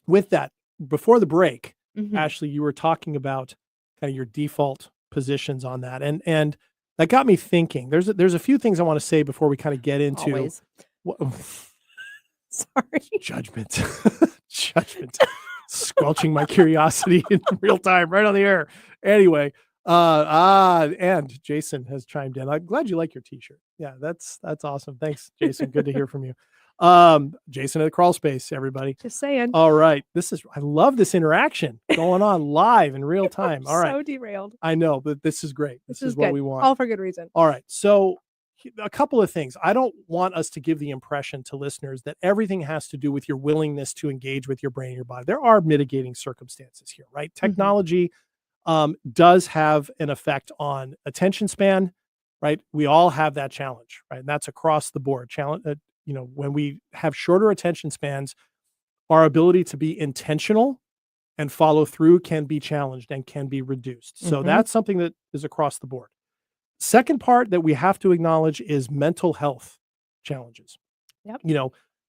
with that, before the break, Mhm. Ashley, you were talking about kind of your default positions on that, and that got me thinking. There's a few things I want to say before we kind of get into Always. what, Sorry. judgment, judgment, squelching my curiosity in real time, right on the air. Anyway, and Jason has chimed in. I'm glad you like your T-shirt. Yeah, that's awesome. Thanks, Jason. Good to hear from you. Jason at the Crawl Space, everybody. Just saying. All right, I love this interaction going on live in real time. All right, So derailed. I know, but this is great. This is good. what we want. All for good reason. All right. So a couple of things. I don't want us to give the impression to listeners that everything has to do with your willingness to engage with your brain and your body. There are mitigating circumstances here, right? Technology does have an effect on attention span, right? We all have that challenge, right? And that's across the board. Challenge, when we have shorter attention spans, our ability to be intentional and follow through can be challenged and can be reduced. So that's something that is across the board. Second part that we have to acknowledge is mental health challenges. Yep.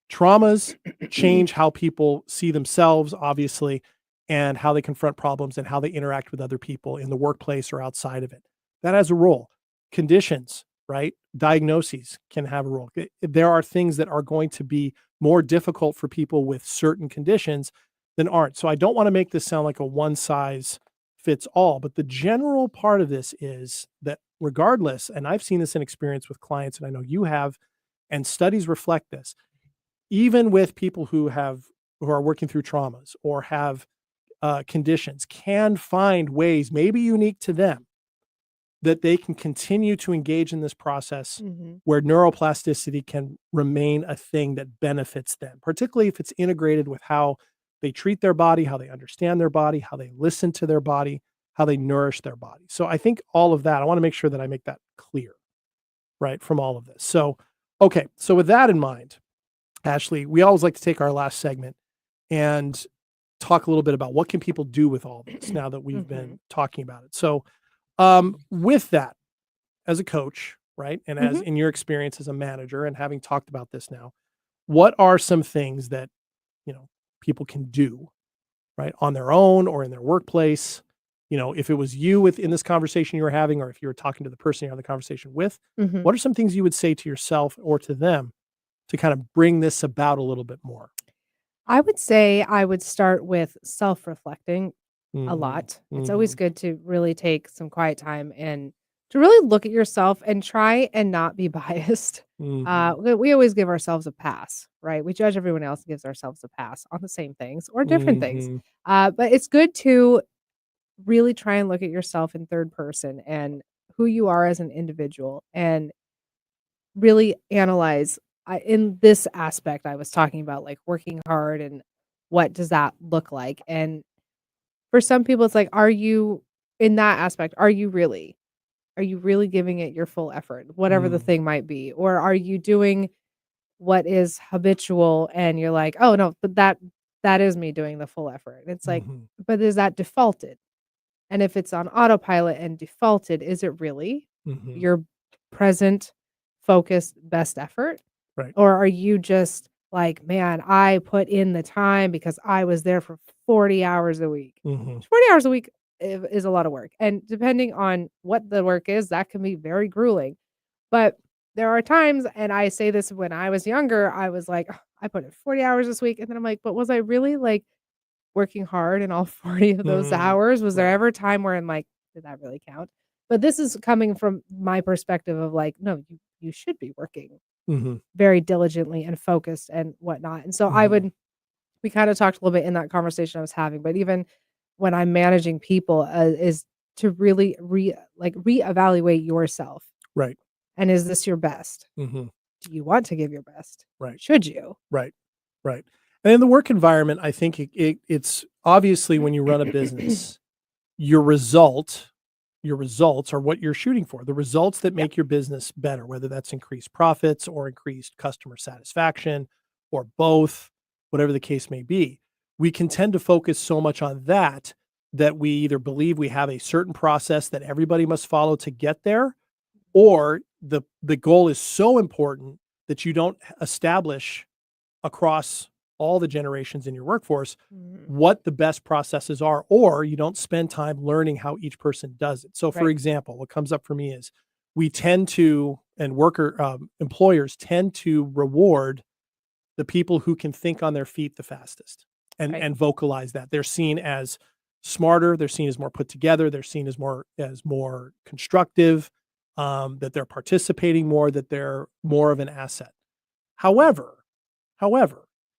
Traumas change how people see themselves, obviously, and how they confront problems and how they interact with other people in the workplace or outside of it. That has a role. conditions, right? Diagnoses can have a role. There are things that are going to be more difficult for people with certain conditions than aren't. So I don't want to make this sound like a one size fits all, but the general part of this is that regardless, and I've seen this in experience with clients, and I know you have, and studies reflect this, even with people who are working through traumas or have conditions, can find ways, maybe unique to them, that they can continue to engage in this process where neuroplasticity can remain a thing that benefits them, particularly if it's integrated with how they treat their body, how they understand their body, how they listen to their body, how they nourish their body. So I think all of that, I want to make sure that I make that clear, right, from all of this. So, okay, so with that in mind, Ashley, we always like to take our last segment and talk a little bit about what can people do with all this now that we've been talking about it. So with that, as a coach, right, and as in your experience as a manager and having talked about this now, what are some things that, people can do, right, on their own or in their workplace? If it was you within this conversation you were having, or if you were talking to the person you're having the conversation with, what are some things you would say to yourself or to them to kind of bring this about a little bit more? I would say I would start with self-reflecting a lot. It's always good to really take some quiet time and to really look at yourself and try and not be biased. We always give ourselves a pass, right? We judge everyone else and gives ourselves a pass on the same things or different things. But it's good to really try and look at yourself in third person and who you are as an individual and really analyze in this aspect I was talking about, like working hard and what does that look like? And for some people, it's like, are you in that aspect? Are you really giving it your full effort, whatever the thing might be? Or are you doing what is habitual and you're like, oh no, but that is me doing the full effort. It's like, but is that defaulted? And if it's on autopilot and defaulted, is it really your present focused best effort? Right. Or are you just like, man, I put in the time because I was there for 40 hours a week. 40 hours a week is a lot of work. And depending on what the work is, that can be very grueling. But there are times, and I say this when I was younger, I was like, "Oh, I put in 40 hours this week." And then I'm like, but was I really like working hard in all 40 of those hours? Was there ever a time where I'm like, did that really count? But this is coming from my perspective of like, no, you should be working very diligently and focused and whatnot. And so we kind of talked a little bit in that conversation I was having, but even when I'm managing people is to really reevaluate yourself. Right. And is this your best? Do you want to give your best? Right. Should you? Right. Right. And in the work environment, I think it's obviously when you run a business, your results are what you're shooting for. The results that make your business better, whether that's increased profits or increased customer satisfaction or both, whatever the case may be. We can tend to focus so much on that we either believe we have a certain process that everybody must follow to get there, or the goal is so important that you don't establish across all the generations in your workforce what the best processes are, or you don't spend time learning how each person does it. So for example, what comes up for me is we tend to, and employers tend to reward the people who can think on their feet the fastest and vocalize that. They're seen as smarter, they're seen as more put together, they're seen as more constructive, that they're participating more, that they're more of an asset. However,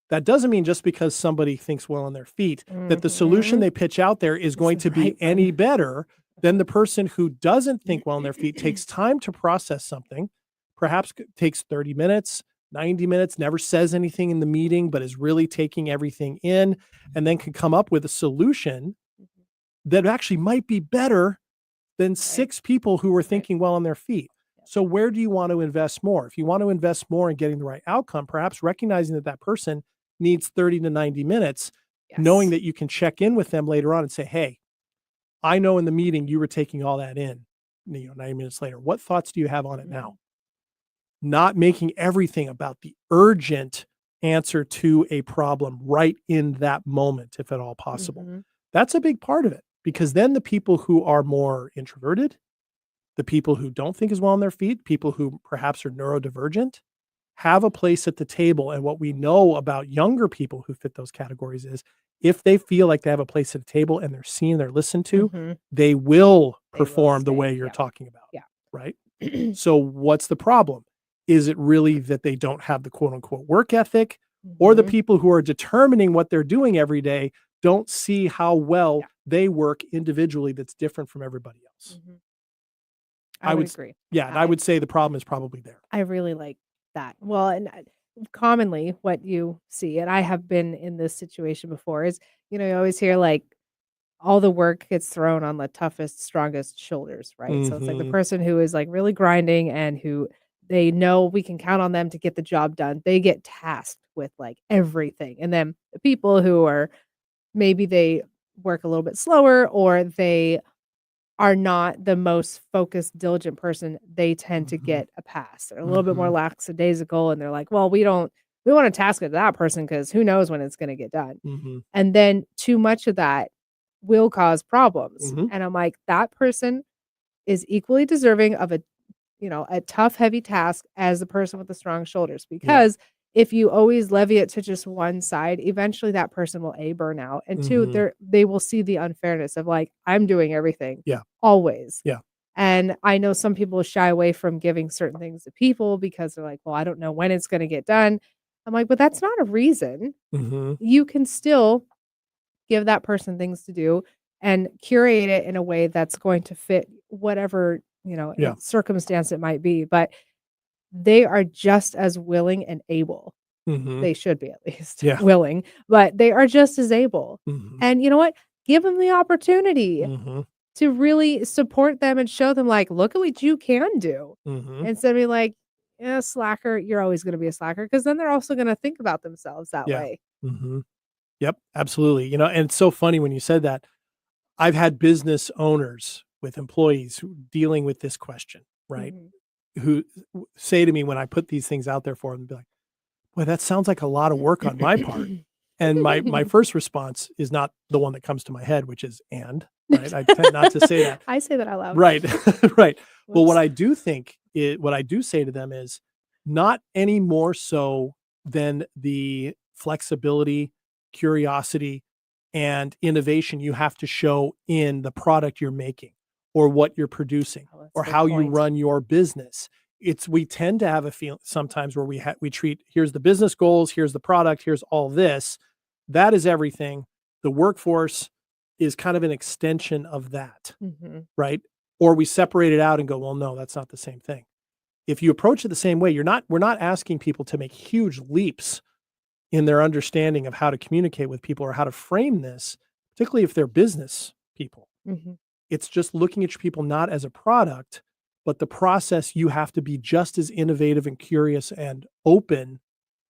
that doesn't mean just because somebody thinks well on their feet that the solution they pitch out there is going to be any better than the person who doesn't think well on their feet, takes time to process something, perhaps takes 30 minutes, 90 minutes, never says anything in the meeting, but is really taking everything in, and then can come up with a solution that actually might be better than 6 people who were thinking well on their feet. So where do you want to invest more? If you want to invest more in getting the right outcome, perhaps recognizing that person needs 30 to 90 minutes, knowing that you can check in with them later on and say, hey, I know in the meeting you were taking all that in, 90 minutes later. What thoughts do you have on it now? Not making everything about the urgent answer to a problem right in that moment, if at all possible. That's a big part of it, because then the people who are more introverted, the people who don't think as well on their feet, people who perhaps are neurodivergent, have a place at the table. And what we know about younger people who fit those categories is if they feel like they have a place at the table and they're seen, they're listened to, Mhm. they will They will perform the stay. way you're Yeah. talking about. Yeah. Right. So what's the problem? Is it really that they don't have the quote unquote work ethic, or the Mhm. people who are determining what they're doing every day don't see how well Yeah. they work individually that's different from everybody else? Mhm. I I would would agree. Yeah, and I would say the problem is probably there. I really like that. Well, and commonly what you see, and I have been in this situation before, is you always hear like all the work gets thrown on the toughest, strongest shoulders, right? So it's like the Mhm. person who is like really grinding and who they know we can count on them to get the job done. They get tasked with like everything. And then the people who are maybe they work a little bit slower or they are not the most focused, diligent person, they tend to Mhm. get a pass. They're a little bit more Mhm. lackadaisical and they're like, well, we want to task it to that person because who knows when it's going to get done. Mhm. And then too much of that will cause problems. Mhm. And I'm like, that person is equally deserving of a tough, heavy task as the person with the strong shoulders. Because if you always levy it to just one side, eventually that person will burn out. And two, Mhm. they will see the unfairness of like, I'm doing everything. Yeah. Always. Yeah. And I know some people shy away from giving certain things to people because they're like, well, I don't know when it's going to get done. I'm like, but that's not a reason. Mhm. You can still give that person things to do and curate it in a way that's going to fit whatever, Yeah. circumstance it might be. But they are just as willing and able. Mhm. They should be at least Yeah. willing, but they are just as able. Mhm. And you know what? Give them the opportunity Mhm. to really support them and show them, like, look at what you can do. Mhm. Instead of being like, yeah, slacker, you're always going to be a slacker. Cause then they're also going to think about themselves that Yeah. way. Mhm. Yep, absolutely. And it's so funny when you said that. I've had business owners with employees who dealing with this question, right? Mhm. Who say to me when I put these things out there for them, be like, "Boy, that sounds like a lot of work on my part." And my first response is not the one that comes to my head, which is right? I tend not to say that. I say that out loud. Right. Right. Well, Whoops. what I do say to them is not any more so than the flexibility, curiosity, and innovation you have to show in the product you're making or what you're producing Oh, that's a or good how you point. run your business. We tend to have a feel sometimes where we treat, here's the business goals, here's the product, here's all this. That is everything. The workforce is kind of an extension of that, Mhm. right? Or we separate it out and go, well, no, that's not the same thing. If you approach it the same way, we're not asking people to make huge leaps in their understanding of how to communicate with people or how to frame this, particularly if they're business people. Mhm. It's just looking at your people not as a product, but the process you have to be just as innovative and curious and open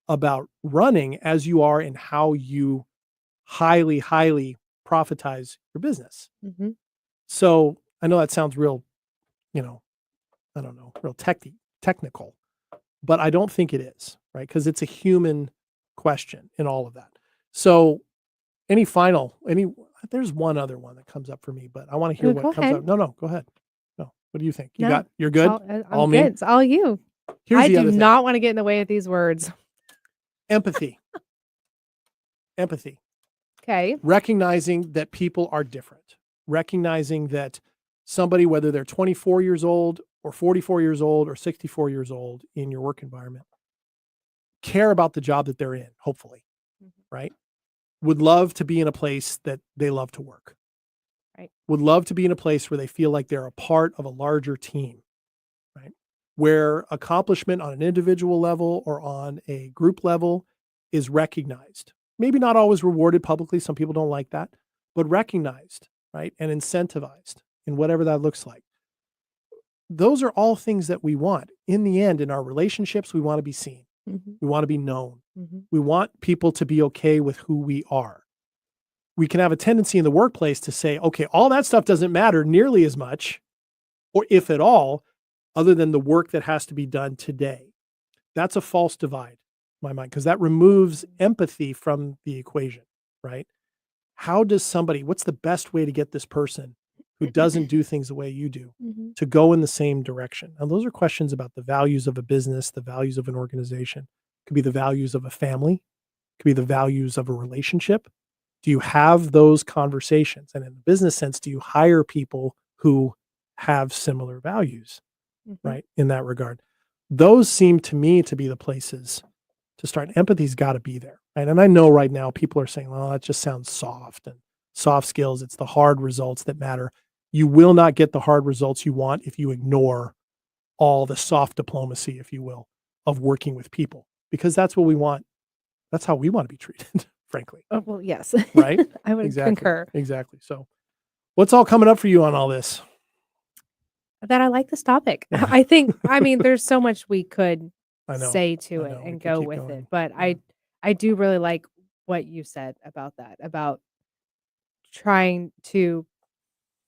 about running as you are in how you highly, highly profitize your business. Mhm. So I know that sounds real, I don't know, real technical, but I don't think it is, right? Because it's a human question in all of that. So any there's one other one that comes up for me, but I want to hear No, what go comes ahead. up. No, go ahead. No, what do you think? No, You're good? I'm All good. me? It's all you. Here's I the do other thing. not want to get in the way of these words. Empathy. Empathy. Okay. Recognizing that people are different. Recognizing that somebody, whether they're 24 years old or 44 years old or 64 years old in your work environment, care about the job that they're in, hopefully, right? Would love to be in a place that they love to work. Right. Would love to be in a place where they feel like they're a part of a larger team, right? Where accomplishment on an individual level or on a group level is recognized. Maybe not always rewarded publicly. Some people don't like that, but recognized, right? And incentivized in whatever that looks like. Those are all things that we want. In the end, in our relationships, we want to be seen. Mhm. We want to be known. Mhm. We want people to be okay with who we are. We can have a tendency in the workplace to say, okay, all that stuff doesn't matter nearly as much, or if at all, other than the work that has to be done today. That's a false divide in my mind, because that removes empathy from the equation, right? What's the best way to get this person who doesn't do things the way you do Mhm. to go in the same direction? And those are questions about the values of a business, the values of an organization. It could be the values of a family, it could be the values of a relationship. Do you have those conversations? And in the business sense, do you hire people who have similar values, Mhm. right? In that regard. Those seem to me to be the places to start. Empathy's got to be there. Right? And I know right now people are saying, well, that just sounds soft and soft skills. It's the hard results that matter. You will not get the hard results you want if you ignore all the soft diplomacy, if you will, of working with people, because that's what we want. That's how we want to be treated, frankly. Oh, well, yes. Right? I would Exactly. concur Exactly. So what's all coming up for you on all this? that I like this topic. Yeah. I mean, there's so much we could I know. say to I it know. We and could go keep with going. it, but Yeah. I do really like what you said about that, about trying to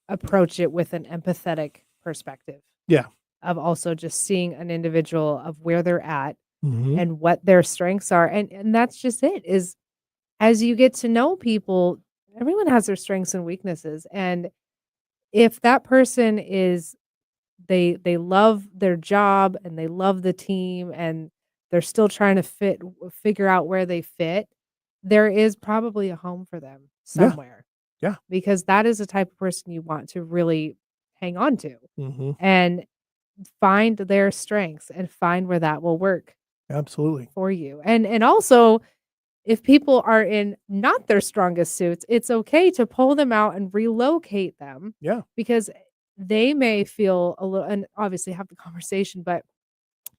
approach it with an empathetic perspective. Yeah. Of also just seeing an individual of where they're at Mhm. and what their strengths are, and that's just it, is as you get to know people, everyone has their strengths and weaknesses, and if that person is they love their job and they love the team and they're still trying to figure out where they fit, there is probably a home for them Yeah. somewhere. Yeah. Because that is the type of person you want to really hang on to Mhm. and find their strengths and find where that will work Absolutely. for you. And also, if people are in not their strongest suits, it's okay to pull them out and relocate them. Yeah. Because they may feel a little, and obviously have the conversation, but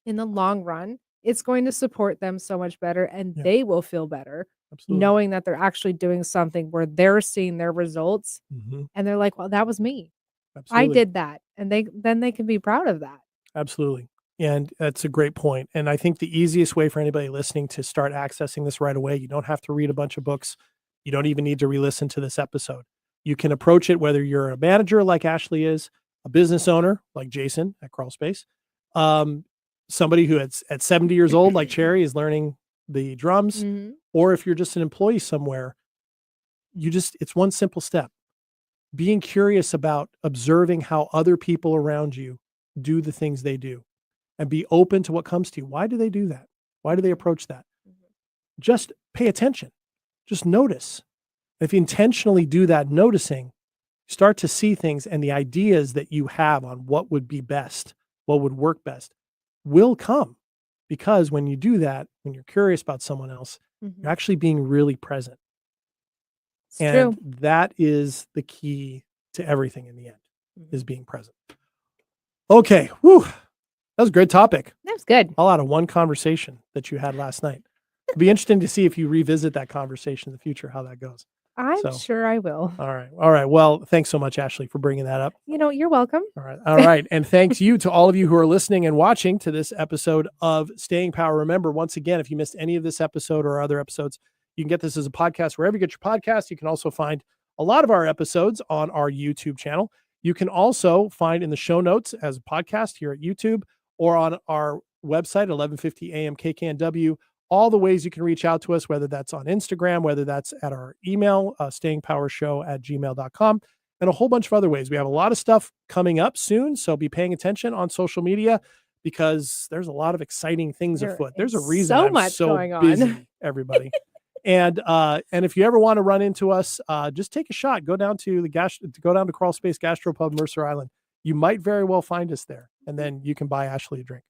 in the long run, it's going to support them so much better and Yeah. they will feel better Absolutely. knowing that they're actually doing something where they're seeing their results Mhm. and they're like, well, that was me. I Absolutely. did that. And they can be proud of that. Absolutely. And that's a great point. And I think the easiest way for anybody listening to start accessing this right away, you don't have to read a bunch of books. You don't even need to re-listen to this episode. You can approach it whether you're a manager like Ashley is, a business owner like Jason at Crawlspace, somebody who at 70 years old like Cherry is learning the drums, Mhm. or if you're just an employee somewhere, it's one simple step. Being curious about observing how other people around you do the things they do and be open to what comes to you. Why do they do that? Why do they approach that? Just pay attention. Just notice. If you intentionally do that noticing, start to see things, and the ideas that you have on what would be best, what would work best, will come. Because when you do that, when you're curious about someone else, Mhm. you're actually being really present. It's And true. that is the key to everything in the end, Mhm. is being present. Okay. Whew. That was a great topic. That was good. All out of one conversation that you had last night. It'll be interesting to see if you revisit that conversation in the future, how that goes. I'm So, sure I will. all right. All right. Well, thanks so much, Ashley, for bringing that up. You're welcome. All right. All right. And thanks you to all of you who are listening and watching to this episode of Staying Power. Remember, once again, if you missed any of this episode or other episodes, you can get this as a podcast wherever you get your podcast. You can also find a lot of our episodes on our YouTube channel. You can also find in the show notes as a podcast here at YouTube or on our website, 1150 AM KKNW, all the ways you can reach out to us, whether that's on Instagram, whether that's at our email, stayingpowershow@gmail.com, and a whole bunch of other ways. We have a lot of stuff coming up soon, so be paying attention on social media because there's a lot of exciting things There afoot. There's a is reason so I'm much so going on. busy, everybody. And if you ever want to run into us, just take a shot. Go down to Crawl Space Gastropub, Mercer Island. You might very well find us there, and then you can buy Ashley a drink.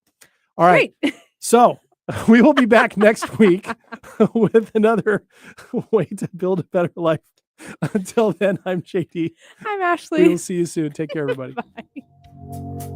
All right. Great. So we will be back next week with another way to build a better life. Until then, I'm JD. I'm We Ashley. will see you soon. Take care, everybody. Bye.